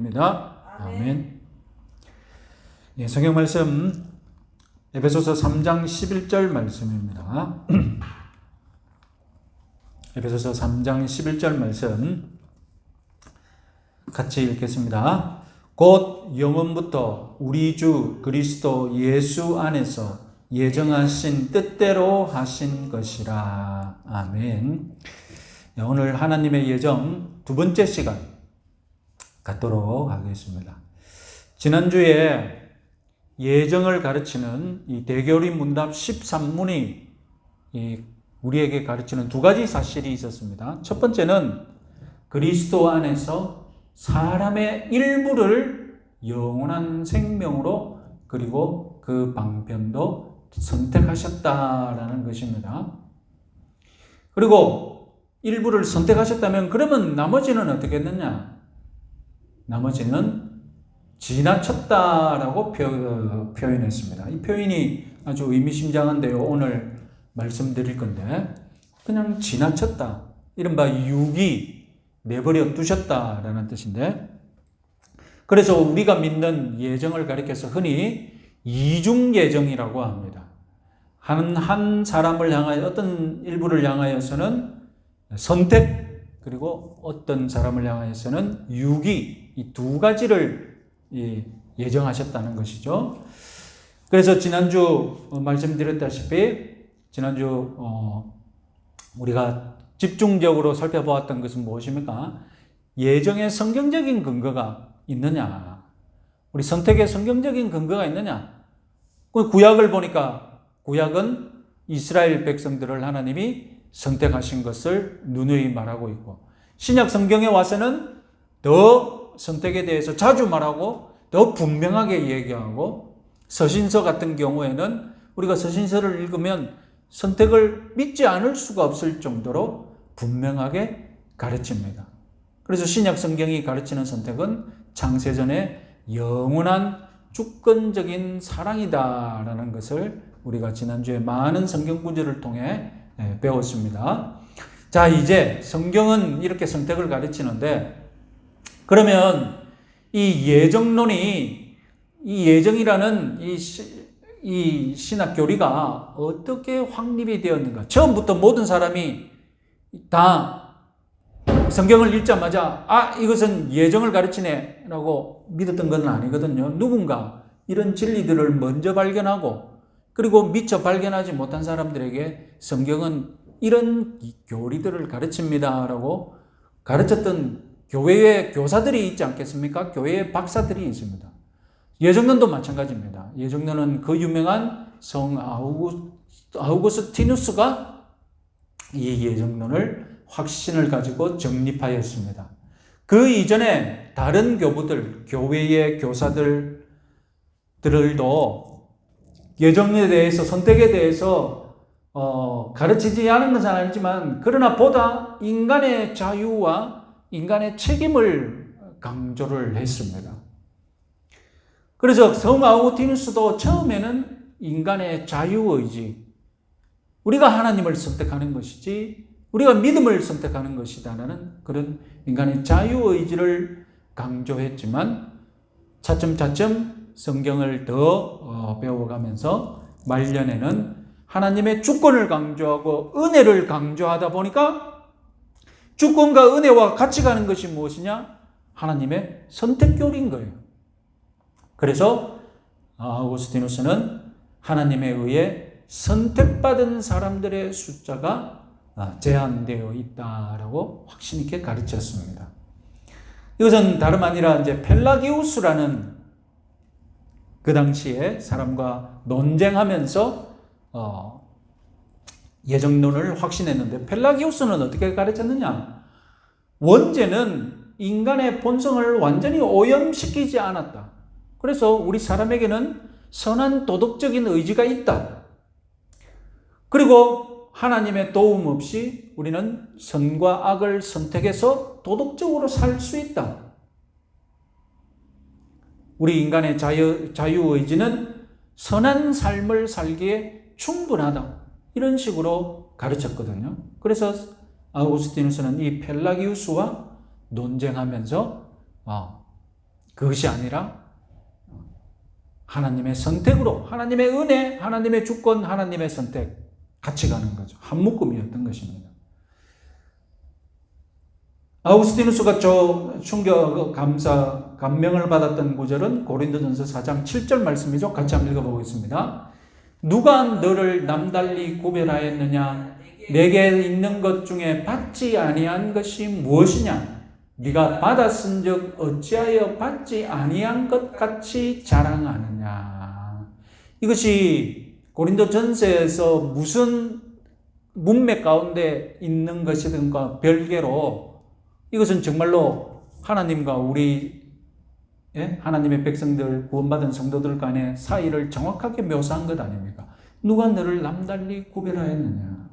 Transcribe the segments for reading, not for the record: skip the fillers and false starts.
입니다. 아멘. 예, 성경 말씀 에베소서 3장 11절 말씀입니다. 에베소서 3장 11절 말씀 같이 읽겠습니다. 곧 영원부터 우리 주 그리스도 예수 안에서 예정하신 뜻대로 하신 것이라. 아멘. 오늘 하나님의 예정 두 번째 시간 갖도록 하겠습니다. 지난주에 예정을 가르치는 이 대교리 문답 13문이 우리에게 가르치는 두 가지 사실이 있었습니다. 첫 번째는 그리스도 안에서 사람의 일부를 영원한 생명으로 그리고 그 방편도 선택하셨다라는 것입니다. 그리고 일부를 선택하셨다면 그러면 나머지는 어떻게 했느냐? 나머지는 지나쳤다라고 표현했습니다. 이 표현이 아주 의미심장한데요. 오늘 말씀드릴 건데 그냥 지나쳤다. 이른바 유기, 내버려 두셨다라는 뜻인데, 그래서 우리가 믿는 예정을 가리켜서 흔히 이중 예정이라고 합니다. 한 사람을 향하여, 어떤 일부를 향하여서는 선택, 그리고 어떤 사람을 향하여서는 유기, 이 두 가지를 예정하셨다는 것이죠. 그래서 지난주 말씀드렸다시피 지난주 우리가 집중적으로 살펴보았던 것은 무엇입니까? 예정에 성경적인 근거가 있느냐, 우리 선택에 성경적인 근거가 있느냐. 구약을 보니까 구약은 이스라엘 백성들을 하나님이 선택하신 것을 누누이 말하고 있고, 신약 성경에 와서는 더 선택에 대해서 자주 말하고 더 분명하게 얘기하고, 서신서 같은 경우에는 우리가 서신서를 읽으면 선택을 믿지 않을 수가 없을 정도로 분명하게 가르칩니다. 그래서 신약 성경이 가르치는 선택은 창세전의 영원한 주권적인 사랑이다라는 것을 우리가 지난주에 많은 성경 구절을 통해 배웠습니다. 자, 이제 성경은 이렇게 선택을 가르치는데, 그러면 이 예정론이, 이 예정이라는 이 신학 교리가 어떻게 확립이 되었는가? 처음부터 모든 사람이 다 성경을 읽자마자 이것은 예정을 가르치네 라고 믿었던 건 아니거든요. 누군가 이런 진리들을 먼저 발견하고, 그리고 미처 발견하지 못한 사람들에게 성경은 이런 교리들을 가르칩니다 라고 가르쳤던 교회의 교사들이 있지 않겠습니까? 교회의 박사들이 있습니다. 예정론도 마찬가지입니다. 예정론은 그 유명한 성 아우구스티누스가 이 예정론을 확신을 가지고 정립하였습니다. 그 이전에 다른 교부들, 교회의 교사들도 예정에 대해서, 선택에 대해서 가르치지 않은 것은 아니지만, 그러나 보다 인간의 자유와 인간의 책임을 강조를 했습니다. 그래서 성 아우구스티누스도 처음에는 인간의 자유의지, 우리가 하나님을 선택하는 것이지 우리가 믿음을 선택하는 것이다라는 그런 인간의 자유의지를 강조했지만, 차츰차츰 성경을 더 배워가면서 말년에는 하나님의 주권을 강조하고 은혜를 강조하다 보니까, 주권과 은혜와 같이 가는 것이 무엇이냐? 하나님의 선택교리인 거예요. 그래서 아우구스티누스는 하나님에 의해 선택받은 사람들의 숫자가 제한되어 있다라고 확신 있게 가르쳤습니다. 이것은 다름 아니라 이제 펠라기우스라는 그 당시에 사람과 논쟁하면서 예정론을 확신했는데, 펠라기우스는 어떻게 가르쳤느냐? 원죄는 인간의 본성을 완전히 오염시키지 않았다. 그래서 우리 사람에게는 선한 도덕적인 의지가 있다. 그리고 하나님의 도움 없이 우리는 선과 악을 선택해서 도덕적으로 살 수 있다. 우리 인간의 자유의지는 선한 삶을 살기에 충분하다. 이런 식으로 가르쳤거든요. 그래서 아우구스티누스는 이 펠라기우스와 논쟁하면서 그것이 아니라 하나님의 선택으로, 하나님의 은혜, 하나님의 주권, 하나님의 선택 같이 가는 거죠. 한 묶음이었던 것입니다. 아우구스티누스가 감명을 받았던 구절은 고린도전서 4장 7절 말씀이죠. 같이 한번 읽어보겠습니다. 누가 너를 남달리 구별하였느냐? 내게 있는 것 중에 받지 아니한 것이 무엇이냐? 네가 받았은즉 어찌하여 받지 아니한 것 같이 자랑하느냐? 이것이 고린도전서에서 무슨 문맥 가운데 있는 것이든가 별개로 이것은 정말로 하나님과 우리 하나님의 백성들, 구원받은 성도들 간의 사이를 정확하게 묘사한 것 아닙니까? 누가 너를 남달리 구별하였느냐?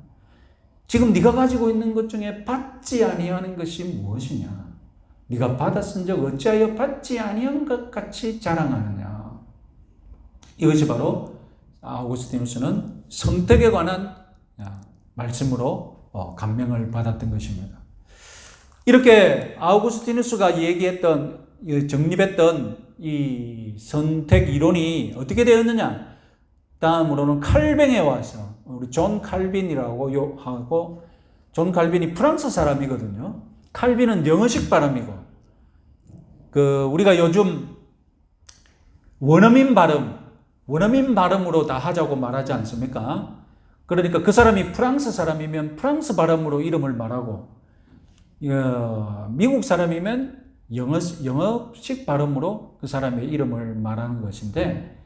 지금 네가 가지고 있는 것 중에 받지 아니하는 것이 무엇이냐? 네가 받았은즉 어찌하여 받지 아니한 것 같이 자랑하느냐? 이것이 바로 아우구스티누스는 선택에 관한 말씀으로 감명을 받았던 것입니다. 이렇게 아우구스티누스가 얘기했던, 정립했던 이 선택 이론이 어떻게 되었느냐? 다음으로는 칼뱅에 와서, 우리 존 칼빈이라고 하고, 존 칼빈이 프랑스 사람이거든요. 칼빈은 영어식 발음이고, 우리가 요즘 원어민 발음으로 다 하자고 말하지 않습니까? 그러니까 그 사람이 프랑스 사람이면 프랑스 발음으로 이름을 말하고, 미국 사람이면 영어식 발음으로 그 사람의 이름을 말하는 것인데,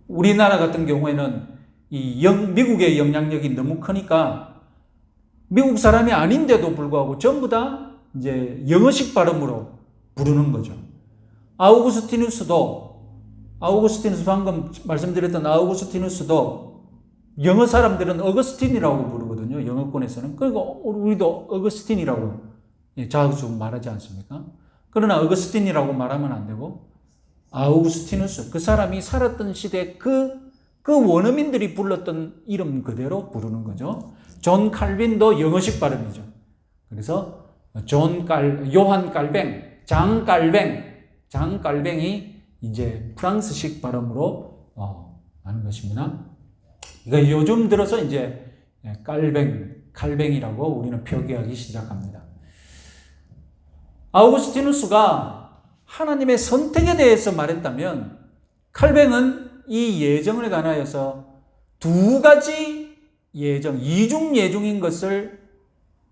우리나라 같은 경우에는 미국의 영향력이 너무 크니까 미국 사람이 아닌데도 불구하고 전부 다 이제 영어식 발음으로 부르는 거죠. 아우구스티누스 방금 말씀드렸던 아우구스티누스도 영어 사람들은 어거스틴이라고 부르거든요. 영어권에서는. 그러니까 우리도 어거스틴이라고 자주 말하지 않습니까? 그러나 어거스틴이라고 말하면 안 되고 아우구스티누스, 그 사람이 살았던 시대 그 원어민들이 불렀던 이름 그대로 부르는 거죠. 존 칼빈도 영어식 발음이죠. 그래서 요한 칼뱅, 장칼뱅이 이제 프랑스식 발음으로 하는 것입니다. 그러니까 요즘 들어서 이제 칼뱅이라고 우리는 표기하기 시작합니다. 아우구스티누스가 하나님의 선택에 대해서 말했다면 칼뱅은 이 예정을 관하여서 두 가지 이중 예중인 것을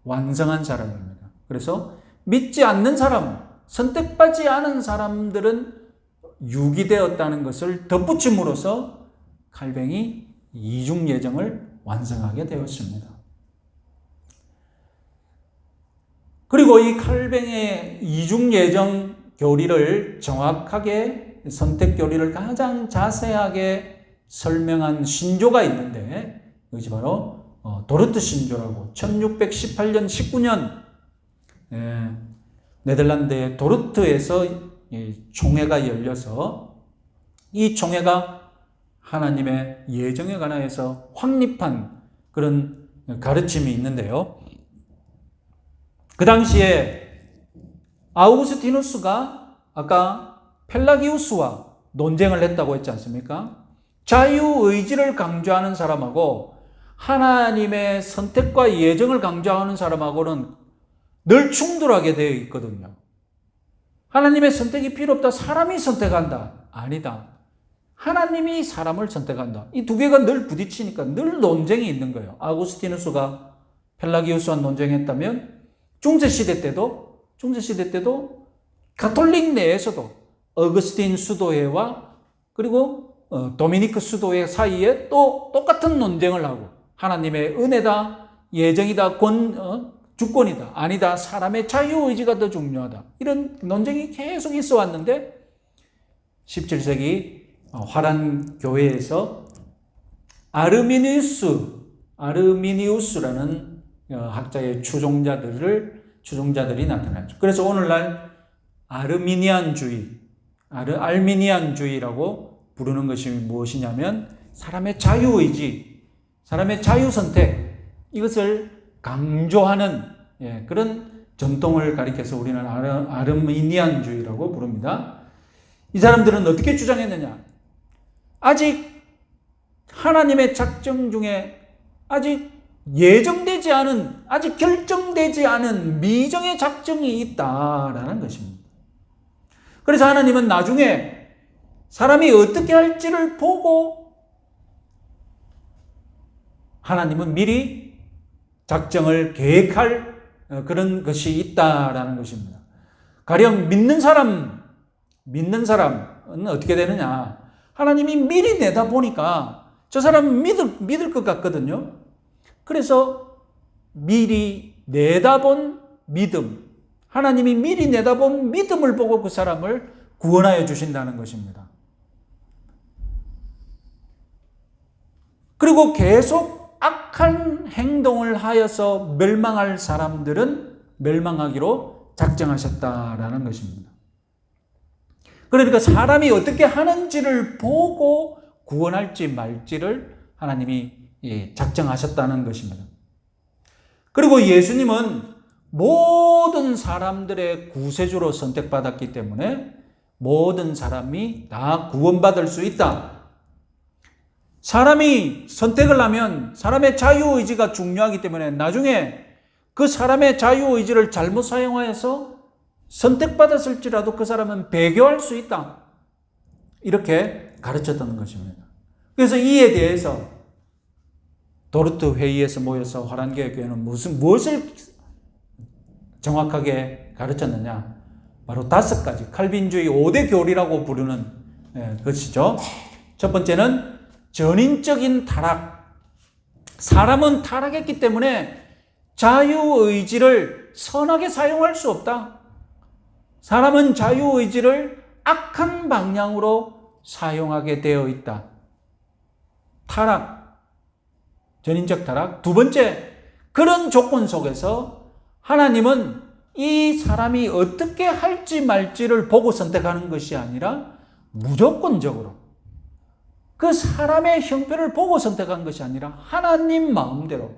완성한 사람입니다. 그래서 믿지 않는 사람, 선택받지 않은 사람들은 유기되었다는 것을 덧붙임으로써 칼뱅이 이중 예정을 완성하게 되었습니다. 그리고 이 칼뱅의 이중 예정 교리를 정확하게, 선택 교리를 가장 자세하게 설명한 신조가 있는데, 이것이 바로 도르트 신조라고 1618년 19년 네덜란드의 도르트에서 총회가 열려서 이 총회가 하나님의 예정에 관하여서 확립한 그런 가르침이 있는데요. 그 당시에 아우구스티누스가 아까 펠라기우스와 논쟁을 했다고 했지 않습니까? 자유의지를 강조하는 사람하고 하나님의 선택과 예정을 강조하는 사람하고는 늘 충돌하게 되어 있거든요. 하나님의 선택이 필요 없다. 사람이 선택한다. 아니다. 하나님이 사람을 선택한다. 이 두 개가 늘 부딪히니까 늘 논쟁이 있는 거예요. 아우구스티누스가 펠라기우스와 논쟁했다면 중세시대 때도 가톨릭 내에서도 어거스틴 수도회와 그리고 도미니크 수도회 사이에 또 똑같은 논쟁을 하고, 하나님의 은혜다, 예정이다, 주권이다, 아니다, 사람의 자유의지가 더 중요하다, 이런 논쟁이 계속 있어 왔는데 17세기 화란 교회에서 아르미니우스라는 학자의 추종자들이 나타났죠. 그래서 오늘날 알미니안주의라고 부르는 것이 무엇이냐면 사람의 자유의지, 사람의 자유선택, 이것을 강조하는 그런 전통을 가리켜서 우리는 아르미니안주의라고 부릅니다. 이 사람들은 어떻게 주장했느냐? 아직 하나님의 작정 중에 아직 예정되지 않은, 아직 결정되지 않은 미정의 작정이 있다라는 것입니다. 그래서 하나님은 나중에 사람이 어떻게 할지를 보고 하나님은 미리 작정을 계획할 그런 것이 있다라는 것입니다. 가령 믿는 사람은 어떻게 되느냐? 하나님이 미리 내다보니까 저 사람은 믿을 것 같거든요. 그래서 미리 내다본 믿음, 하나님이 미리 내다본 믿음을 보고 그 사람을 구원하여 주신다는 것입니다. 그리고 계속 악한 행동을 하여서 멸망할 사람들은 멸망하기로 작정하셨다라는 것입니다. 그러니까 사람이 어떻게 하는지를 보고 구원할지 말지를 하나님이 작정하셨다는 것입니다. 그리고 예수님은 모든 사람들의 구세주로 선택받았기 때문에 모든 사람이 다 구원받을 수 있다. 사람이 선택을 하면 사람의 자유의지가 중요하기 때문에 나중에 그 사람의 자유의지를 잘못 사용하여서 선택받았을지라도 그 사람은 배교할 수 있다. 이렇게 가르쳤다는 것입니다. 그래서 이에 대해서 도르트 회의에서 모여서 화란교회는 무엇을 정확하게 가르쳤느냐? 바로 5가지 칼빈주의 5대 교리라고 부르는 것이죠. 첫 번째는 전인적인 타락. 사람은 타락했기 때문에 자유의지를 선하게 사용할 수 없다. 사람은 자유의지를 악한 방향으로 사용하게 되어 있다. 타락, 전인적 타락. 두 번째, 그런 조건 속에서 하나님은 이 사람이 어떻게 할지 말지를 보고 선택하는 것이 아니라 무조건적으로 그 사람의 형편을 보고 선택한 것이 아니라 하나님 마음대로,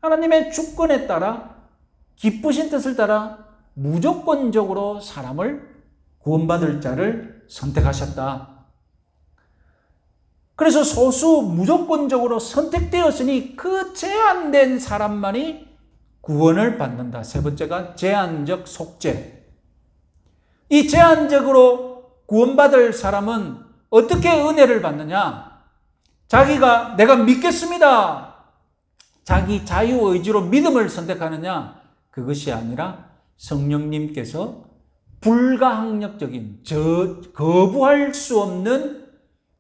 하나님의 주권에 따라, 기쁘신 뜻을 따라 무조건적으로 사람을 구원받을 자를 선택하셨다. 그래서 소수 무조건적으로 선택되었으니 그 제한된 사람만이 구원을 받는다. 세 번째가 제한적 속죄. 이 제한적으로 구원받을 사람은 어떻게 은혜를 받느냐? 자기가 내가 믿겠습니다. 자기 자유의지로 믿음을 선택하느냐? 그것이 아니라 성령님께서 불가항력적인, 거부할 수 없는,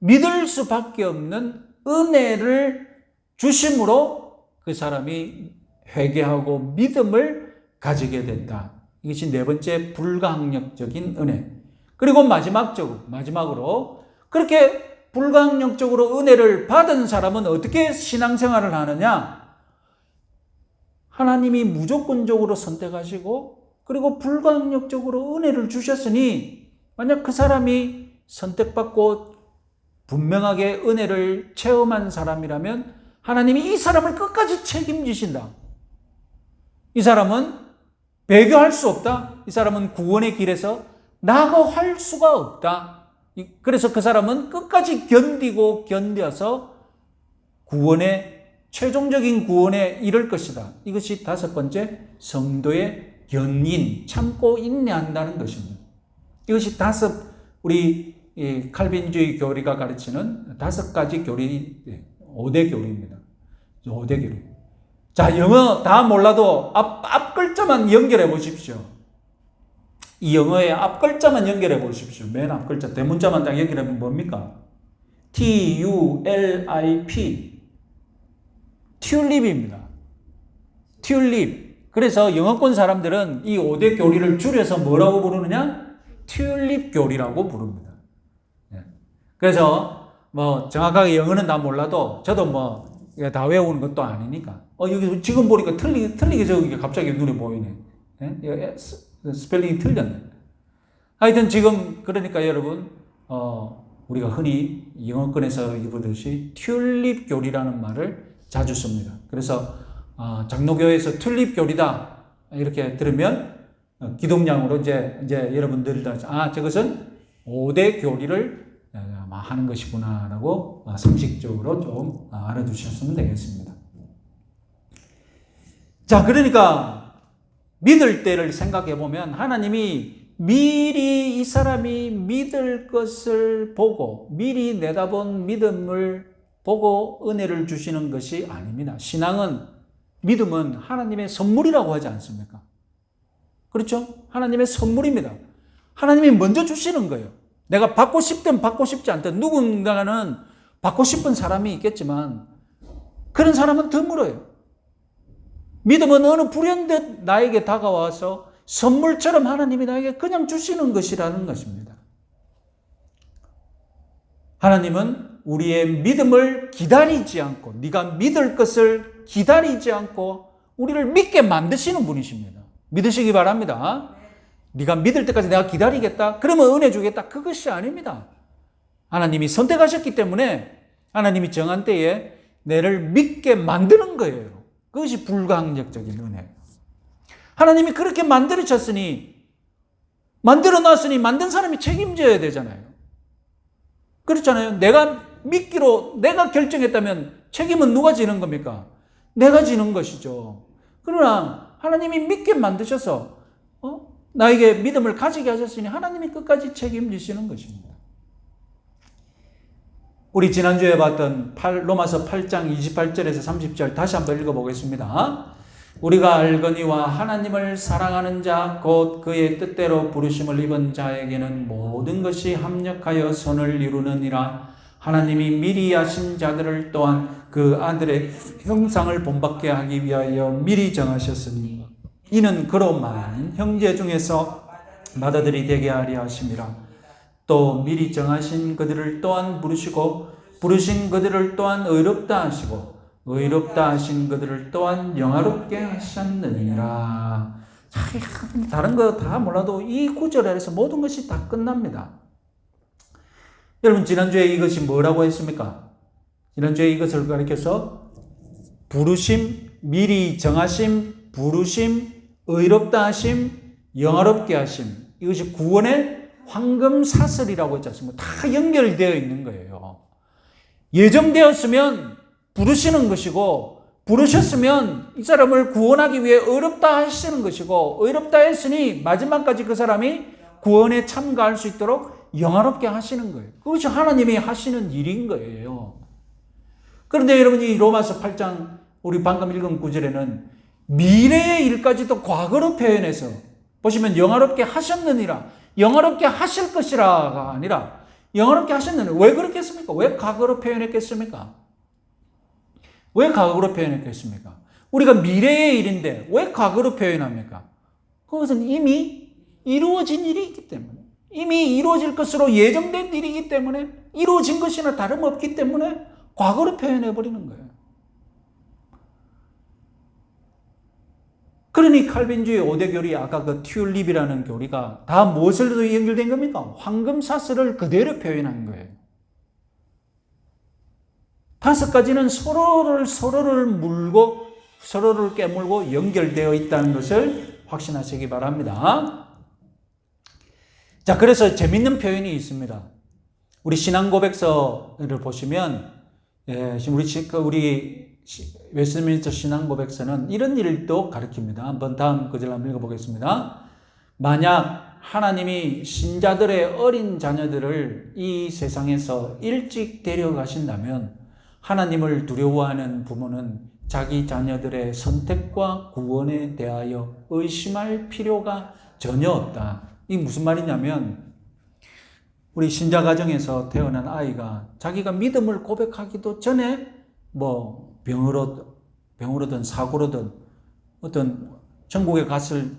믿을 수밖에 없는 은혜를 주심으로 그 사람이 회개하고 믿음을 가지게 된다. 이것이 네 번째 불가항력적인 은혜. 그리고 마지막으로 그렇게 불가항력적으로 은혜를 받은 사람은 어떻게 신앙생활을 하느냐? 하나님이 무조건적으로 선택하시고 그리고 불가항력적으로 은혜를 주셨으니 만약 그 사람이 선택받고 분명하게 은혜를 체험한 사람이라면 하나님이 이 사람을 끝까지 책임지신다. 이 사람은 배교할 수 없다. 이 사람은 구원의 길에서 나아갈 수가 없다. 그래서 그 사람은 끝까지 견뎌서 최종적인 구원에 이를 것이다. 이것이 5번째 성도의 견인, 참고 인내한다는 것입니다. 이것이 우리 칼빈주의 교리가 가르치는 5가지 교리, 5대 교리입니다. 5대 교리. 자, 영어 다 몰라도 앞 글자만 연결해 보십시오. 이 영어의 앞 글자만 연결해 보십시오. 맨 앞 글자, 대문자만 딱 연결하면 뭡니까? TULIP. 튤립입니다. 튤립. 그래서 영어권 사람들은 이 5대 교리를 줄여서 뭐라고 부르느냐? 튤립 교리라고 부릅니다. 그래서 정확하게 영어는 다 몰라도 저도 다 외우는 것도 아니니까. 여기 지금 보니까 틀리게 저기 갑자기 눈에 보이네. 스펠링이 틀렸네. 하여튼 지금 그러니까 여러분 우리가 흔히 영어권에서 입으듯이 튤립 교리라는 말을 자주 씁니다. 그래서 장로교회에서 튤립 교리다 이렇게 들으면 기동량으로 이제 여러분들 저것은 5대 교리를 하는 것이구나라고 상식적으로 좀 알아두셨으면 되겠습니다. 자, 그러니까 믿을 때를 생각해 보면 하나님이 미리 이 사람이 믿을 것을 보고 미리 내다본 믿음을 보고 은혜를 주시는 것이 아닙니다. 신앙은, 믿음은 하나님의 선물이라고 하지 않습니까? 그렇죠? 하나님의 선물입니다. 하나님이 먼저 주시는 거예요. 내가 받고 싶든 받고 싶지 않든 누군가는 받고 싶은 사람이 있겠지만 그런 사람은 드물어요. 믿음은 어느 불현듯 나에게 다가와서 선물처럼 하나님이 나에게 그냥 주시는 것이라는 것입니다. 하나님은 우리의 믿음을 기다리지 않고, 네가 믿을 것을 기다리지 않고 우리를 믿게 만드시는 분이십니다. 믿으시기 바랍니다. 네가 믿을 때까지 내가 기다리겠다, 그러면 은혜 주겠다, 그것이 아닙니다. 하나님이 선택하셨기 때문에 하나님이 정한 때에 내를 믿게 만드는 거예요. 그것이 불가항력적인 은혜예요. 하나님이 그렇게 만들어놨으니 만든 사람이 책임져야 되잖아요. 그렇잖아요. 내가 믿기로 내가 결정했다면 책임은 누가 지는 겁니까? 내가 지는 것이죠. 그러나 하나님이 믿게 만드셔서 나에게 믿음을 가지게 하셨으니 하나님이 끝까지 책임지시는 것입니다. 우리 지난주에 봤던 로마서 8장 28절에서 30절 다시 한번 읽어보겠습니다. 우리가 알거니와 하나님을 사랑하는 자 곧 그의 뜻대로 부르심을 입은 자에게는 모든 것이 합력하여 선을 이루느니라. 하나님이 미리 아신 자들을 또한 그 아들의 형상을 본받게 하기 위하여 미리 정하셨으니 이는 그로만 형제 중에서 맏아들이 되게 하려 하심이라. 또 미리 정하신 그들을 또한 부르시고 부르신 그들을 또한 의롭다 하시고 의롭다 하신 그들을 또한 영화롭게 하셨느니라. 다른 거 다 몰라도 이 구절에서 모든 것이 다 끝납니다. 여러분, 지난주에 이것이 뭐라고 했습니까? 지난주에 이것을 가리켜서 부르심, 미리 정하심, 부르심, 의롭다 하심, 영화롭게 하심, 이것이 구원의 황금 사슬이라고 했지 않습니까? 다 연결되어 있는 거예요. 예정되었으면 부르시는 것이고, 부르셨으면 이 사람을 구원하기 위해 의롭다 하시는 것이고, 의롭다 했으니 마지막까지 그 사람이 구원에 참가할 수 있도록 영화롭게 하시는 거예요. 그것이 하나님이 하시는 일인 거예요. 그런데 여러분이 로마서 8장 우리 방금 읽은 구절에는 미래의 일까지도 과거로 표현해서 보시면 영화롭게 하셨느니라, 영화롭게 하실 것이라가 아니라 영화롭게 하셨느니라. 왜 그렇게 했습니까? 왜 과거로 표현했겠습니까? 왜 과거로 표현했겠습니까? 우리가 미래의 일인데 왜 과거로 표현합니까? 그것은 이미 이루어진 일이 있기 때문에, 이미 이루어질 것으로 예정된 일이기 때문에, 이루어진 것이나 다름없기 때문에 과거로 표현해버리는 거예요. 그러니 칼빈주의 5대 교리, 아까 그 튤립이라는 교리가 다 무엇으로 연결된 겁니까? 황금 사슬을 그대로 표현한 거예요. 5가지는 서로를 물고 서로를 깨물고 연결되어 있다는 것을 확신하시기 바랍니다. 자, 그래서 재밌는 표현이 있습니다. 우리 신앙 고백서를 보시면, 우리 웨스트민스터 신앙 고백서는 이런 일도 가르칩니다. 한번 다음 구절 한번 읽어보겠습니다. 만약 하나님이 신자들의 어린 자녀들을 이 세상에서 일찍 데려가신다면 하나님을 두려워하는 부모는 자기 자녀들의 선택과 구원에 대하여 의심할 필요가 전혀 없다. 이게 무슨 말이냐면, 우리 신자 가정에서 태어난 아이가 자기가 믿음을 고백하기도 전에 병으로든 사고로든 어떤 천국에 갔을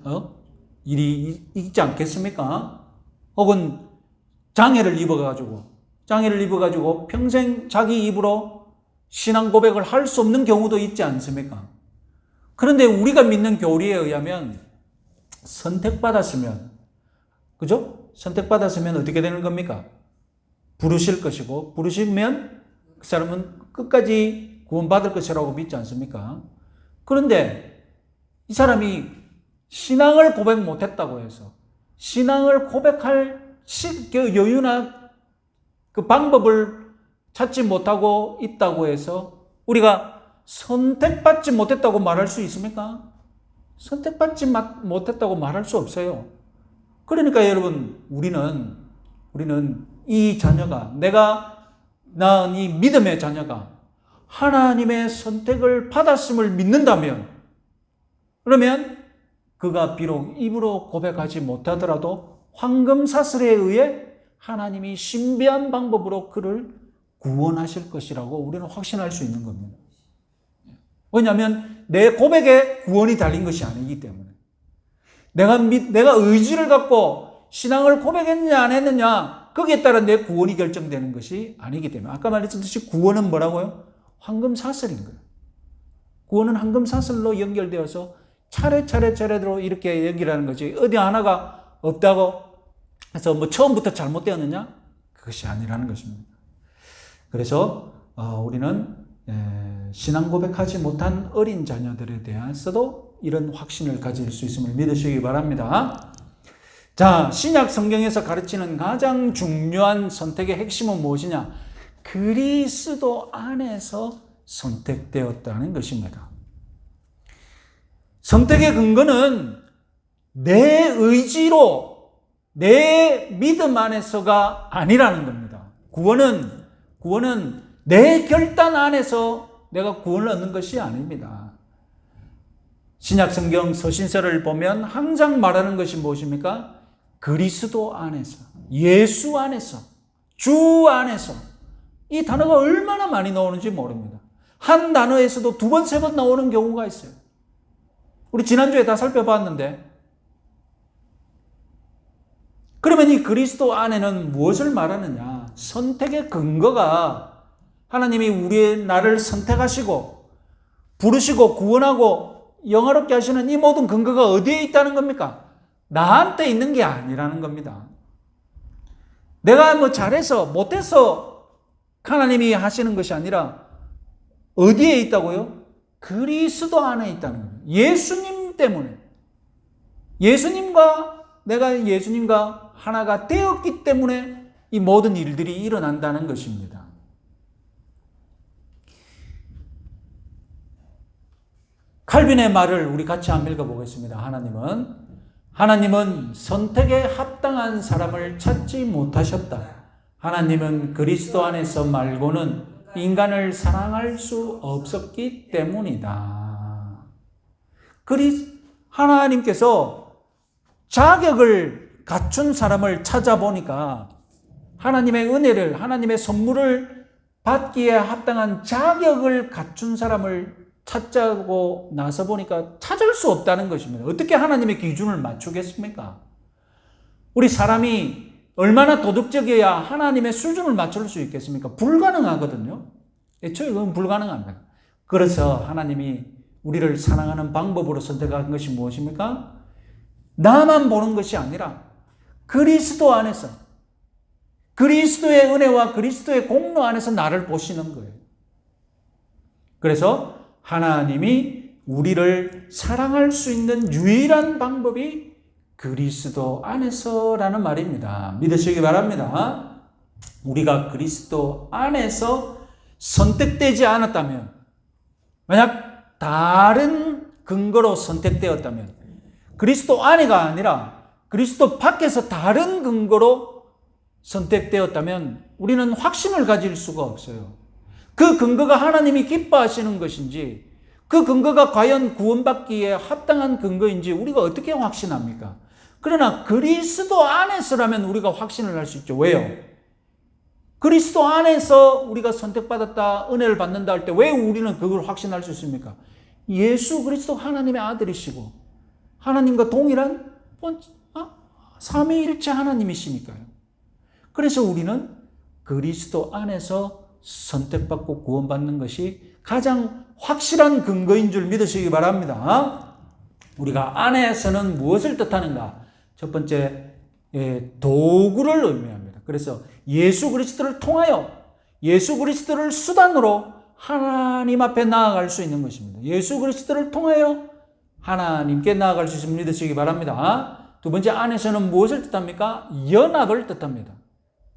일이 있지 않겠습니까? 혹은 장애를 입어가지고 평생 자기 입으로 신앙 고백을 할 수 없는 경우도 있지 않습니까? 그런데 우리가 믿는 교리에 의하면 선택받았으면, 그죠? 선택받았으면 어떻게 되는 겁니까? 부르실 것이고, 부르시면 그 사람은 끝까지 구원받을 것이라고 믿지 않습니까? 그런데 이 사람이 신앙을 고백 못했다고 해서 신앙을 고백할 그 여유나 그 방법을 찾지 못하고 있다고 해서 우리가 선택받지 못했다고 말할 수 있습니까? 선택받지 못했다고 말할 수 없어요. 그러니까 여러분, 우리는 이 자녀가, 내가 낳은 이 믿음의 자녀가 하나님의 선택을 받았음을 믿는다면, 그러면 그가 비록 입으로 고백하지 못하더라도 황금사슬에 의해 하나님이 신비한 방법으로 그를 구원하실 것이라고 우리는 확신할 수 있는 겁니다. 왜냐하면 내 고백에 구원이 달린 것이 아니기 때문에. 내가 의지를 갖고 신앙을 고백했느냐 안 했느냐, 거기에 따라 내 구원이 결정되는 것이 아니기 때문에. 아까 말했듯이 구원은 뭐라고요? 황금사슬인 거예요. 구원은 황금사슬로 연결되어서 차례차례로 이렇게 연결하는 거지, 어디 하나가 없다고 해서 뭐 처음부터 잘못되었느냐? 그것이 아니라는 것입니다. 그래서 우리는 신앙 고백하지 못한 어린 자녀들에 대해서도 이런 확신을 가질 수 있음을 믿으시기 바랍니다. 자, 신약 성경에서 가르치는 가장 중요한 선택의 핵심은 무엇이냐? 그리스도 안에서 선택되었다는 것입니다. 선택의 근거는 내 의지로, 내 믿음 안에서가 아니라는 겁니다. 구원은 내 결단 안에서 내가 구원을 얻는 것이 아닙니다. 신약 성경 서신서를 보면 항상 말하는 것이 무엇입니까? 그리스도 안에서, 예수 안에서, 주 안에서. 이 단어가 얼마나 많이 나오는지 모릅니다. 한 단어에서도 2번, 3번 나오는 경우가 있어요. 우리 지난주에 다 살펴봤는데, 그러면 이 그리스도 안에는 무엇을 말하느냐? 선택의 근거가 하나님이 나를 선택하시고 부르시고 구원하고 영화롭게 하시는 이 모든 근거가 어디에 있다는 겁니까? 나한테 있는 게 아니라는 겁니다. 내가 뭐 잘해서 못해서 하나님이 하시는 것이 아니라 어디에 있다고요? 그리스도 안에 있다는 거예요. 예수님 때문에. 내가 예수님과 하나가 되었기 때문에 이 모든 일들이 일어난다는 것입니다. 칼빈의 말을 우리 같이 한번 읽어보겠습니다. 하나님은 선택에 합당한 사람을 찾지 못하셨다. 하나님은 그리스도 안에서 말고는 인간을 사랑할 수 없었기 때문이다. 하나님께서 자격을 갖춘 사람을 찾아보니까 하나님의 은혜를, 하나님의 선물을 받기에 합당한 자격을 갖춘 사람을 찾자고 나서 보니까 찾을 수 없다는 것입니다. 어떻게 하나님의 기준을 맞추겠습니까? 우리 사람이 얼마나 도덕적이어야 하나님의 수준을 맞출 수 있겠습니까? 불가능하거든요. 애초에 그건 불가능합니다. 그래서 하나님이 우리를 사랑하는 방법으로 선택한 것이 무엇입니까? 나만 보는 것이 아니라 그리스도 안에서, 그리스도의 은혜와 그리스도의 공로 안에서 나를 보시는 거예요. 그래서 하나님이 우리를 사랑할 수 있는 유일한 방법이 그리스도 안에서라는 말입니다. 믿으시기 바랍니다. 우리가 그리스도 안에서 선택되지 않았다면, 만약 다른 근거로 선택되었다면, 그리스도 안에가 아니라 그리스도 밖에서 다른 근거로 선택되었다면 우리는 확신을 가질 수가 없어요. 그 근거가 하나님이 기뻐하시는 것인지, 그 근거가 과연 구원받기에 합당한 근거인지 우리가 어떻게 확신합니까? 그러나 그리스도 안에서라면 우리가 확신을 할 수 있죠. 왜요? 그리스도 안에서 우리가 선택받았다, 은혜를 받는다 할 때 왜 우리는 그걸 확신할 수 있습니까? 예수 그리스도 하나님의 아들이시고 하나님과 동일한 삼위일체 하나님이시니까요. 그래서 우리는 그리스도 안에서 선택받고 구원받는 것이 가장 확실한 근거인 줄 믿으시기 바랍니다. 우리가 안에서는 무엇을 뜻하는가? 첫 번째, 도구를 의미합니다. 그래서 예수 그리스도를 통하여, 예수 그리스도를 수단으로 하나님 앞에 나아갈 수 있는 것입니다. 예수 그리스도를 통하여 하나님께 나아갈 수 있음을 믿으시기 바랍니다. 두 번째, 안에서는 무엇을 뜻합니까? 연합을 뜻합니다.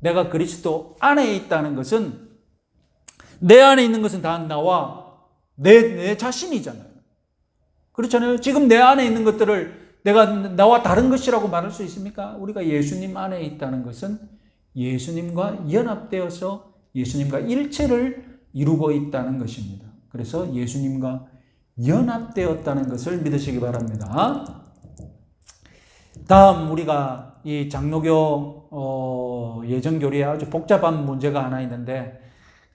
내가 그리스도 안에 있다는 것은, 내 안에 있는 것은 다 나와 내 자신이잖아요. 그렇잖아요. 지금 내 안에 있는 것들을 내가 나와 다른 것이라고 말할 수 있습니까? 우리가 예수님 안에 있다는 것은 예수님과 연합되어서 예수님과 일체를 이루고 있다는 것입니다. 그래서 예수님과 연합되었다는 것을 믿으시기 바랍니다. 다음, 우리가 이 장로교 예정교리에 아주 복잡한 문제가 하나 있는데,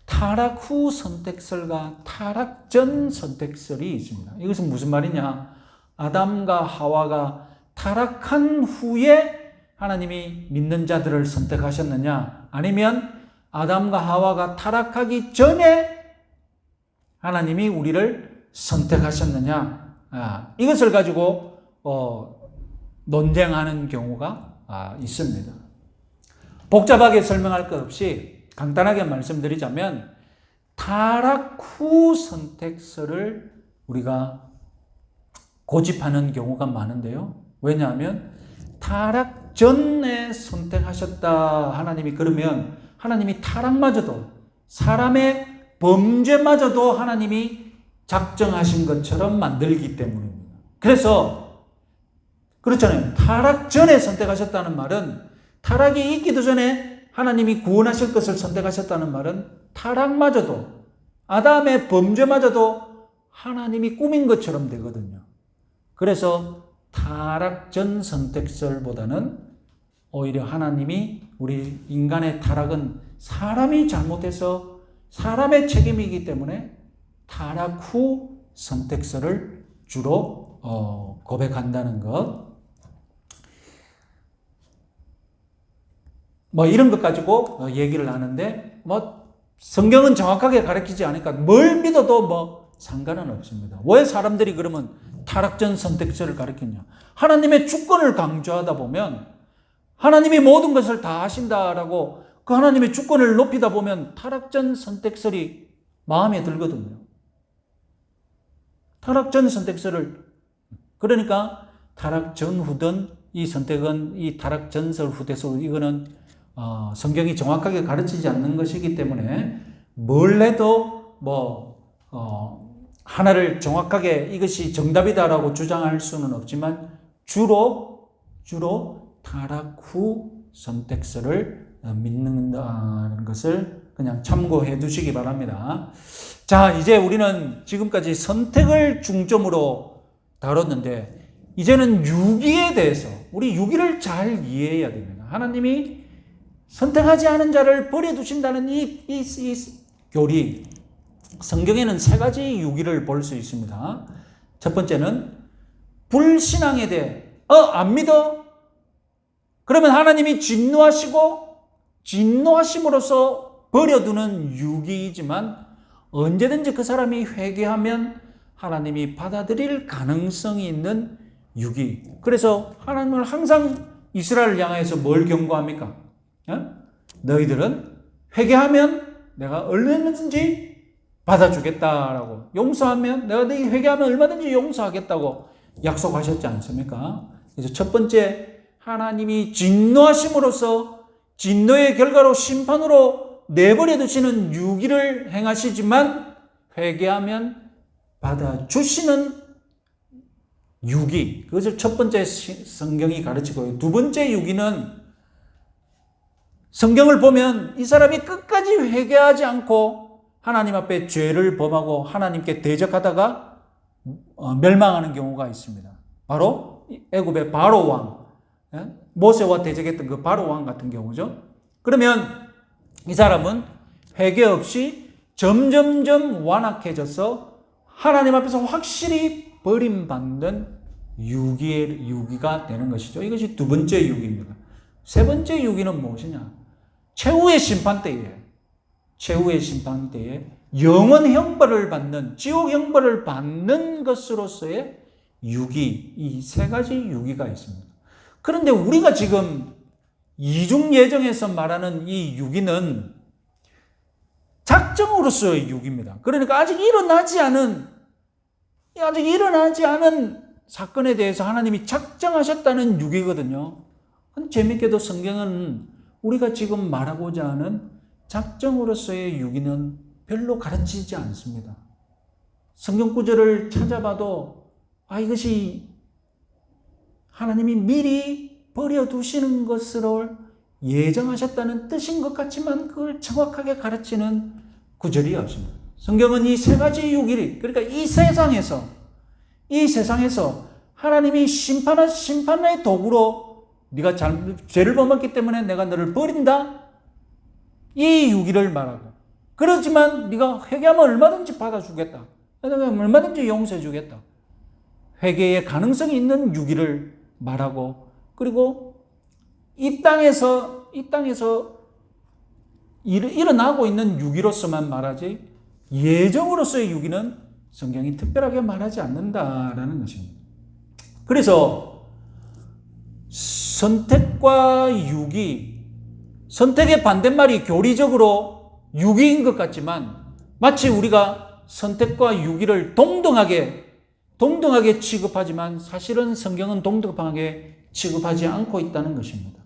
타락 후 선택설과 타락 전 선택설이 있습니다. 이것은 무슨 말이냐? 아담과 하와가 타락한 후에 하나님이 믿는 자들을 선택하셨느냐? 아니면 아담과 하와가 타락하기 전에 하나님이 우리를 선택하셨느냐? 이것을 가지고 논쟁하는 경우가 있습니다. 복잡하게 설명할 것 없이 간단하게 말씀드리자면, 타락 후 선택설을 우리가 고집하는 경우가 많은데요. 왜냐하면 타락 전에 선택하셨다 하나님이 그러면, 하나님이 타락마저도, 사람의 범죄마저도 하나님이 작정하신 것처럼 만들기 때문입니다. 그래서 그렇잖아요. 타락 전에 선택하셨다는 말은, 타락이 있기도 전에 하나님이 구원하실 것을 선택하셨다는 말은 타락마저도, 아담의 범죄마저도 하나님이 꾸민 것처럼 되거든요. 그래서 타락 전 선택설보다는 오히려 하나님이, 우리 인간의 타락은 사람이 잘못해서 사람의 책임이기 때문에 타락 후 선택설을 주로 고백한다는 것. 이런 것 가지고 얘기를 하는데, 성경은 정확하게 가르치지 않으니까 뭘 믿어도 상관은 없습니다. 왜 사람들이 그러면 타락전 선택설을 가르치냐? 하나님의 주권을 강조하다 보면, 하나님이 모든 것을 다 하신다라고 그 하나님의 주권을 높이다 보면 타락전 선택설이 마음에 들거든요. 타락전 선택설을, 그러니까 타락 전 후든 이 선택은, 이 타락 전설 후대설, 이거는 성경이 정확하게 가르치지 않는 것이기 때문에 뭘 해도 하나를 정확하게 이것이 정답이다라고 주장할 수는 없지만, 주로 타락 후 선택설을 믿는다는 것을 그냥 참고해 두시기 바랍니다. 자, 이제 우리는 지금까지 선택을 중점으로 다뤘는데, 이제는 유기에 대해서, 우리 유기를 잘 이해해야 됩니다. 하나님이 선택하지 않은 자를 버려두신다는 이 교리, 성경에는 세 가지 유기를 볼 수 있습니다. 첫 번째는 불신앙에 대해, 안 믿어? 그러면 하나님이 진노하심으로써 버려두는 유기이지만, 언제든지 그 사람이 회개하면 하나님이 받아들일 가능성이 있는 유기. 그래서 하나님은 항상 이스라엘을 향해서 뭘 경고합니까? 너희들은 회개하면 내가 얼마든지 받아주겠다라고, 용서하면 내가 너희 회개하면 얼마든지 용서하겠다고 약속하셨지 않습니까? 그래서 첫 번째, 하나님이 진노하심으로써 진노의 결과로 심판으로 내버려 두시는 유기를 행하시지만, 회개하면 받아주시는 유기, 그것을 첫 번째 성경이 가르치고요. 두 번째 유기는, 성경을 보면 이 사람이 끝까지 회개하지 않고 하나님 앞에 죄를 범하고 하나님께 대적하다가 멸망하는 경우가 있습니다. 바로 애굽의 바로 왕, 모세와 대적했던 그 바로 왕 같은 경우죠. 그러면 이 사람은 회개 없이 점점점 완악해져서 하나님 앞에서 확실히 버림받는 유기가 되는 것이죠. 이것이 두 번째 유기입니다. 세 번째 유기는 무엇이냐? 최후의 심판 때에 영원 형벌을 받는, 지옥 형벌을 받는 것으로서의 유기, 이 세 가지 유기가 있습니다. 그런데 우리가 지금 이중 예정에서 말하는 이 유기는 작정으로서의 유기입니다. 그러니까 아직 일어나지 않은 사건에 대해서 하나님이 작정하셨다는 유기거든요. 재밌게도 성경은 우리가 지금 말하고자 하는 작정으로서의 유기는 별로 가르치지 않습니다. 성경 구절을 찾아봐도 이것이 하나님이 미리 버려두시는 것으로 예정하셨다는 뜻인 것 같지만 그걸 정확하게 가르치는 구절이 없습니다. 성경은 이 세 가지 유기를, 그러니까 이 세상에서 하나님이 심판의 도구로 네가 죄를 범했기 때문에 내가 너를 버린다, 이 유기를 말하고, 그렇지만 네가 회개하면 얼마든지 받아주겠다, 얼마든지 용서해 주겠다, 회개의 가능성이 있는 유기를 말하고, 그리고 이 땅에서 일어나고 있는 유기로서만 말하지 예정으로서의 유기는 성경이 특별하게 말하지 않는다라는 것입니다. 그래서 선택과 유기, 선택의 반대말이 교리적으로 유기인 것 같지만 마치 우리가 선택과 유기를 동등하게 취급하지만 사실은 성경은 동등하게 취급하지 않고 있다는 것입니다.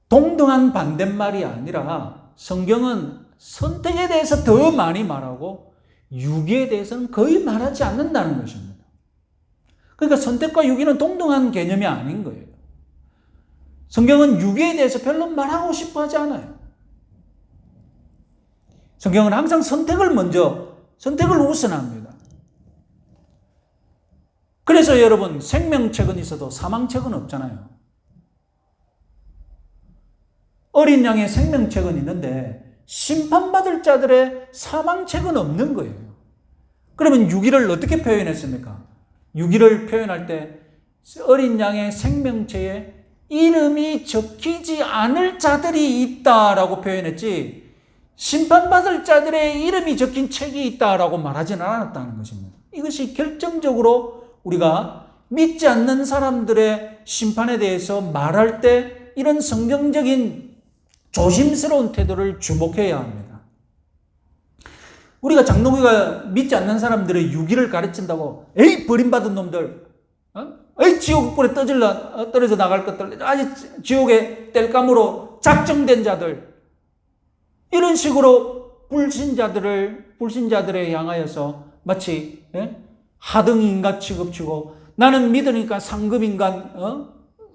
동등한 반대말이 아니라 성경은 선택에 대해서 더 많이 말하고 유기에 대해서는 거의 말하지 않는다는 것입니다. 그러니까 선택과 유기는 동등한 개념이 아닌 거예요. 성경은 유기에 대해서 별로 말하고 싶어 하지 않아요. 성경은 항상 선택을 우선합니다. 그래서 여러분, 생명책은 있어도 사망책은 없잖아요. 어린 양의 생명책은 있는데 심판받을 자들의 사망책은 없는 거예요. 그러면 유기를 어떻게 표현했습니까? 유기를 표현할 때 어린 양의 생명책에 이름이 적히지 않을 자들이 있다라고 표현했지, 심판받을 자들의 이름이 적힌 책이 있다라고 말하지는 않았다는 것입니다. 이것이 결정적으로 우리가 믿지 않는 사람들의 심판에 대해서 말할 때 이런 성경적인 조심스러운 태도를 주목해야 합니다. 우리가 장로교가 믿지 않는 사람들의 유기를 가르친다고 에이 버림받은 놈들, 에이 지옥불에 떨어져 나갈 것들, 아직 지옥의 땔감으로 작정된 자들, 이런 식으로 불신자들에 향하여서 마치 하등인간 취급치고 나는 믿으니까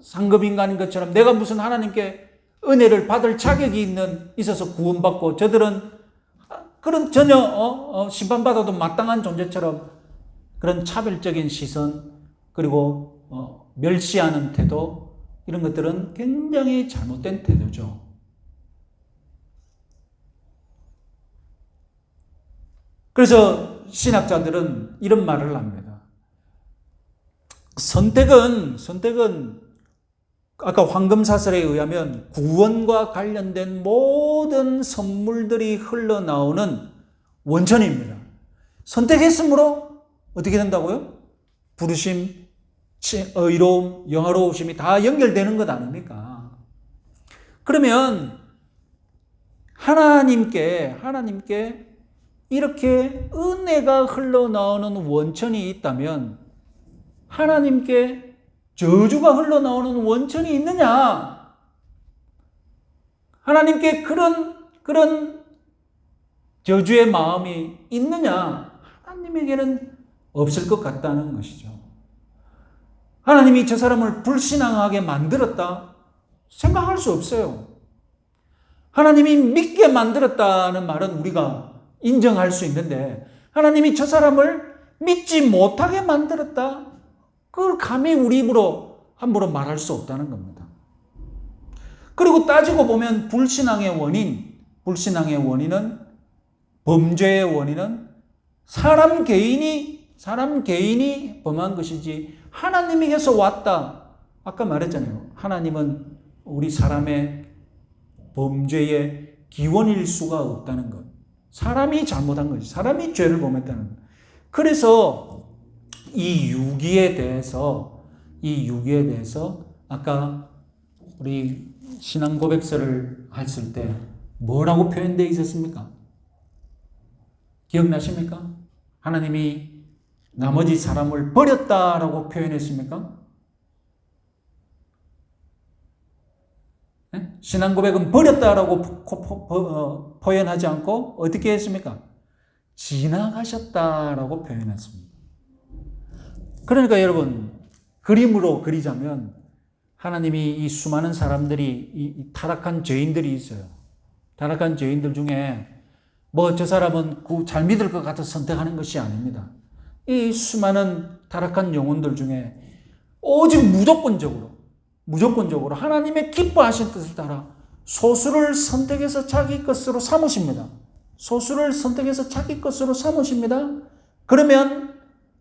상급인간인 것처럼 내가 무슨 하나님께 은혜를 받을 자격이 있어서 구원받고 저들은 그런 전혀 심판받아도 마땅한 존재처럼 그런 차별적인 시선, 그리고 멸시하는 태도, 이런 것들은 굉장히 잘못된 태도죠. 그래서 신학자들은 이런 말을 합니다. 선택은 아까 황금사슬에 의하면 구원과 관련된 모든 선물들이 흘러나오는 원천입니다. 선택했으므로 어떻게 된다고요? 부르심, 의로움, 영화로우심이 다 연결되는 것 아닙니까? 그러면 하나님께 이렇게 은혜가 흘러나오는 원천이 있다면 하나님께 저주가 흘러나오는 원천이 있느냐? 하나님께 그런 저주의 마음이 있느냐? 하나님에게는 없을 것 같다는 것이죠. 하나님이 저 사람을 불신앙하게 만들었다? 생각할 수 없어요. 하나님이 믿게 만들었다는 말은 우리가 인정할 수 있는데 하나님이 저 사람을 믿지 못하게 만들었다? 그걸 감히 우리 입으로 함부로 말할 수 없다는 겁니다. 그리고 따지고 보면 불신앙의 원인은, 범죄의 원인은 사람 개인이 범한 것이지 하나님에게서 왔다. 아까 말했잖아요. 하나님은 우리 사람의 범죄의 기원일 수가 없다는 것. 사람이 잘못한 거지. 사람이 죄를 범했다는 것. 그래서 이 유기에 대해서 아까 우리 신앙 고백서를 했을 때 뭐라고 표현되어 있었습니까? 기억나십니까? 하나님이 나머지 사람을 버렸다라고 표현했습니까? 네? 신앙 고백은 버렸다라고 표현하지 않고 어떻게 했습니까? 지나가셨다라고 표현했습니다. 그러니까 여러분, 그림으로 그리자면 하나님이 이 수많은 사람들이 이 타락한 죄인들이 있어요. 타락한 죄인들 중에 뭐 저 사람은 잘 믿을 것 같아서 선택하는 것이 아닙니다. 이 수많은 타락한 영혼들 중에 오직 무조건적으로 하나님의 기뻐하신 뜻을 따라 소수를 선택해서 자기 것으로 삼으십니다. 소수를 선택해서 자기 것으로 삼으십니다. 그러면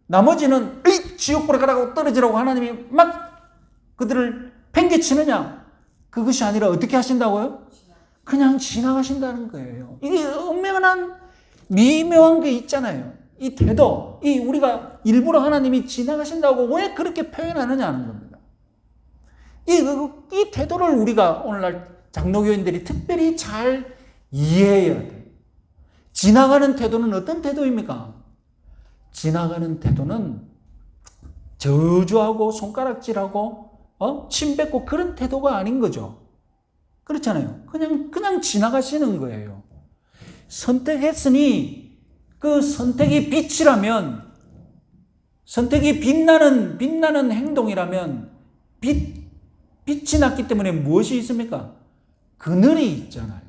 나머지는 지옥불에 가라고 떨어지라고 하나님이 막 그들을 팽개치느냐? 그것이 아니라 어떻게 하신다고요? 그냥 지나가신다는 거예요. 이게 엄청난 미묘한 게 있잖아요. 이 태도, 우리가 일부러 하나님이 지나가신다고 왜 그렇게 표현하느냐는 겁니다. 이 태도를 우리가 오늘날 장로교인들이 특별히 잘 이해해야 돼요. 지나가는 태도는 어떤 태도입니까? 지나가는 태도는 저주하고 손가락질하고 침 뱉고 그런 태도가 아닌 거죠. 그렇잖아요. 그냥 지나가시는 거예요. 선택했으니 그 선택이 빛이라면, 선택이 빛나는 행동이라면 빛이 났기 때문에 무엇이 있습니까? 그늘이 있잖아요.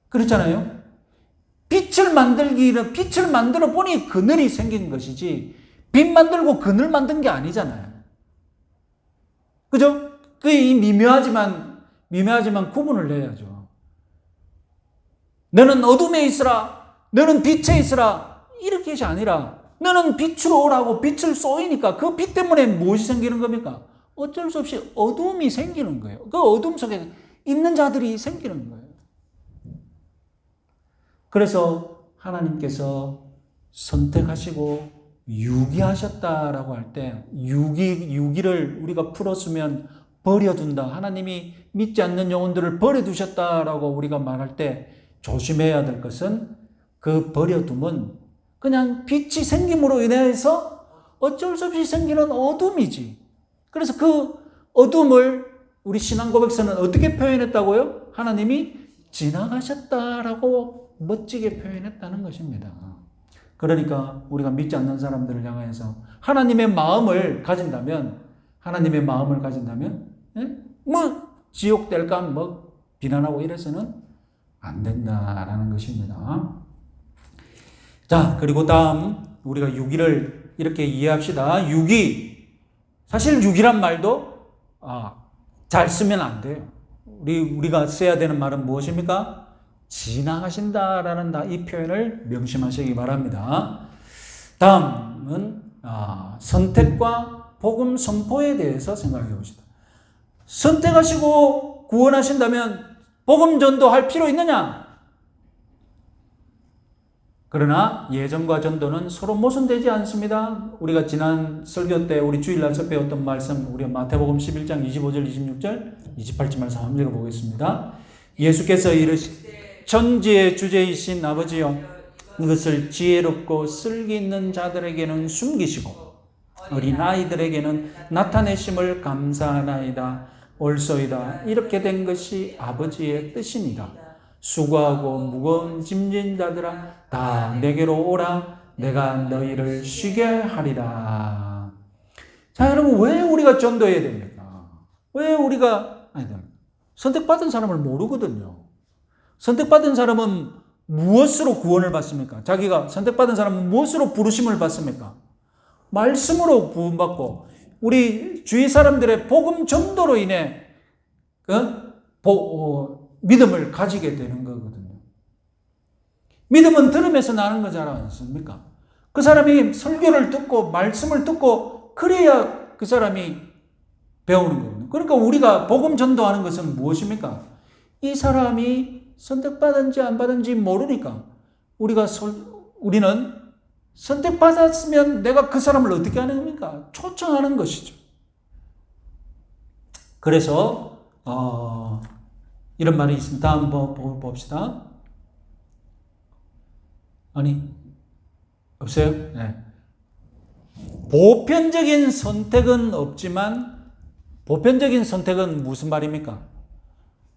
그렇잖아요. 빛을 만들어 보니 그늘이 생긴 것이지 빛 만들고 그늘 만든 게 아니잖아요. 그죠? 이 미묘하지만 구분을 해야죠. 너는 어둠에 있으라, 너는 빛에 있으라, 이렇게가 아니라 너는 빛으로 오라고 빛을 쏘이니까 그 빛 때문에 무엇이 생기는 겁니까? 어쩔 수 없이 어둠이 생기는 거예요. 그 어둠 속에 있는 자들이 생기는 거예요. 그래서 하나님께서 선택하시고 유기하셨다라고 할 때 유기를 우리가 풀었으면 버려둔다. 하나님이 믿지 않는 영혼들을 버려두셨다라고 우리가 말할 때 조심해야 될 것은 그 버려둠은 그냥 빛이 생김으로 인해서 어쩔 수 없이 생기는 어둠이지. 그래서 그 어둠을 우리 신앙 고백서는 어떻게 표현했다고요? 하나님이 지나가셨다라고 멋지게 표현했다는 것입니다. 그러니까 우리가 믿지 않는 사람들을 향해서 하나님의 마음을 가진다면 뭐 지옥 될까 뭐 비난하고 이래서는 안 된다라는 것입니다. 자, 그리고 다음 우리가 유기를 이렇게 이해합시다. 사실 유기란 말도 잘 쓰면 안 돼요. 우리가 써야 되는 말은 무엇입니까? 지나가신다라는 이 표현을 명심하시기 바랍니다. 다음은 선택과 복음 선포에 대해서 생각해 봅시다. 선택하시고 구원하신다면 복음 전도할 필요 있느냐? 그러나 예전과 전도는 서로 모순되지 않습니다. 우리가 지난 설교 때 우리 주일날서 배웠던 말씀, 우리 마태복음 11장 25절, 26절, 28절 말씀 한번 읽어보겠습니다. 예수께서 이르시되 천지의 주제이신 아버지여, 이것을 지혜롭고 슬기 있는 자들에게는 숨기시고 어린 아이들에게는 나타내심을 감사하나이다. 옳소이다. 이렇게 된 것이 아버지의 뜻입니다. 수고하고 무거운 짐진 자들아 다 내게로 오라. 내가 너희를 쉬게 하리라. 자, 여러분, 왜 우리가 전도해야 됩니까? 왜 우리가 선택받은 사람을 모르거든요. 선택받은 사람은 무엇으로 구원을 받습니까? 자기가 선택받은 사람은 무엇으로 부르심을 받습니까? 말씀으로 구원받고 우리 주위 사람들의 복음 전도로 인해 믿음을 가지게 되는 거거든요. 믿음은 들음에서 나는 거지 않습니까? 그 사람이 설교를 듣고 말씀을 듣고 그래야 그 사람이 배우는 거거든요. 그러니까 우리가 복음 전도하는 것은 무엇입니까? 이 사람이 선택받은지 안 받은지 모르니까 우리는 선택받았으면 내가 그 사람을 어떻게 하는 겁니까? 초청하는 것이죠. 그래서 이런 말이 있습니다. 다음 봅시다. 아니, 없어요? 네. 보편적인 선택은 없지만, 보편적인 선택은 무슨 말입니까?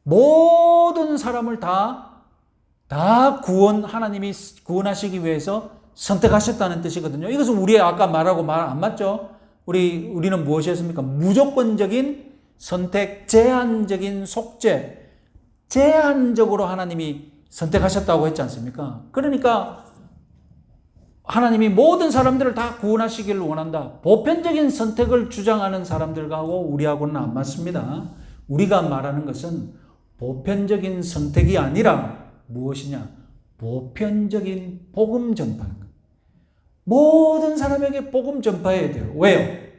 모든 사람을 다 하나님이 구원하시기 위해서 선택하셨다는 뜻이거든요. 이것은 우리 아까 말하고 말 안 맞죠? 우리는 무엇이었습니까? 무조건적인 선택, 제한적인 속죄, 제한적으로 하나님이 선택하셨다고 했지 않습니까? 그러니까 하나님이 모든 사람들을 다 구원하시기를 원한다. 보편적인 선택을 주장하는 사람들하고 우리하고는 안 맞습니다. 우리가 말하는 것은 보편적인 선택이 아니라 무엇이냐? 보편적인 복음 전파는 거예요. 모든 사람에게 복음 전파해야 돼요. 왜요?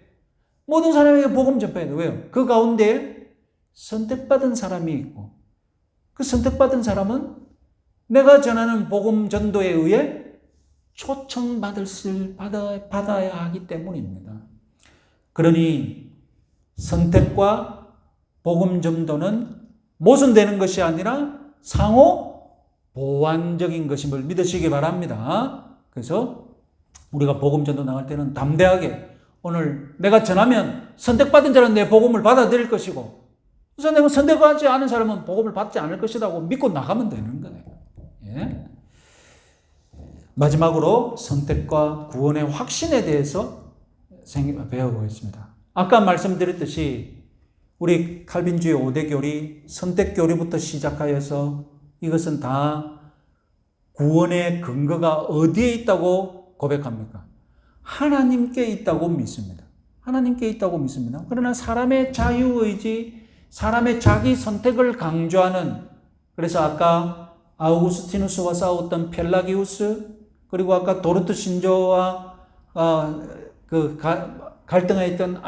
모든 사람에게 복음 전파해야 돼요. 왜요? 그 가운데 선택받은 사람이 있고, 그 선택받은 사람은 내가 전하는 복음 전도에 의해 받아야 하기 때문입니다. 그러니 선택과 복음 전도는 모순되는 것이 아니라 상호 보완적인 것임을 믿으시기 바랍니다. 그래서 우리가 복음 전도 나갈 때는 담대하게 오늘 내가 전하면 선택받은 자는 내 복음을 받아들일 것이고, 내가 선택하지 않은 사람은 복음을 받지 않을 것이라고 믿고 나가면 되는 거예요. 예? 마지막으로 선택과 구원의 확신에 대해서 배워보겠습니다. 아까 말씀드렸듯이 우리 칼빈주의 5대 교리, 선택 교리부터 시작하여서 이것은 다 구원의 근거가 어디에 있다고 고백합니까? 하나님께 있다고 믿습니다. 하나님께 있다고 믿습니다. 그러나 사람의 자유의지, 사람의 자기 선택을 강조하는, 그래서 아까 아우구스티누스와 싸웠던 펠라기우스, 그리고 아까 도르트 신조와 갈등했던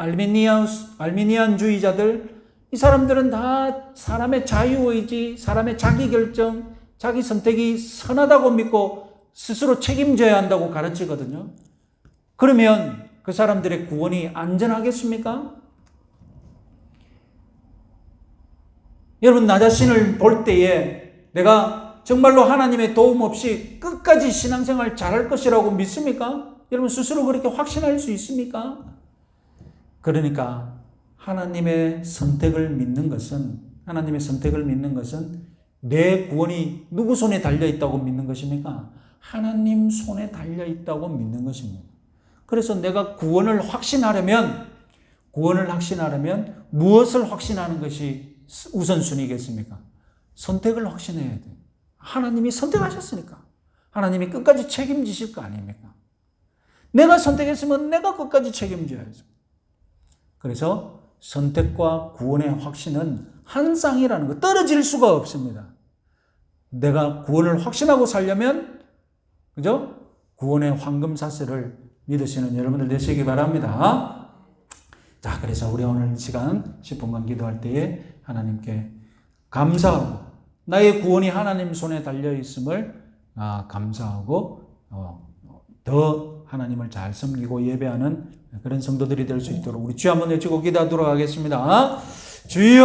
알미니안주의자들, 이 사람들은 다 사람의 자유의지, 사람의 자기 결정, 자기 선택이 선하다고 믿고 스스로 책임져야 한다고 가르치거든요. 그러면 그 사람들의 구원이 안전하겠습니까? 여러분, 나 자신을 볼 때에 내가 정말로 하나님의 도움 없이 끝까지 신앙생활 잘할 것이라고 믿습니까? 여러분 스스로 그렇게 확신할 수 있습니까? 그러니까 하나님의 선택을 믿는 것은 내 구원이 누구 손에 달려있다고 믿는 것입니까? 하나님 손에 달려있다고 믿는 것입니다. 그래서 내가 구원을 확신하려면 무엇을 확신하는 것이 우선순위겠습니까? 선택을 확신해야 돼요. 하나님이 선택하셨으니까 하나님이 끝까지 책임지실 거 아닙니까? 내가 선택했으면 내가 끝까지 책임져야죠. 그래서 선택과 구원의 확신은 한 쌍이라는 거, 떨어질 수가 없습니다. 내가 구원을 확신하고 살려면, 그죠? 구원의 황금사슬을 믿으시는 여러분들 되시기 바랍니다. 자, 그래서 우리 오늘 시간 10분간 기도할 때에 하나님께 감사하고, 나의 구원이 하나님 손에 달려있음을 감사하고 더 하나님을 잘 섬기고 예배하는 그런 성도들이 될 수 있도록 우리 주여 한번 외치고 기도하도록 하겠습니다. 주여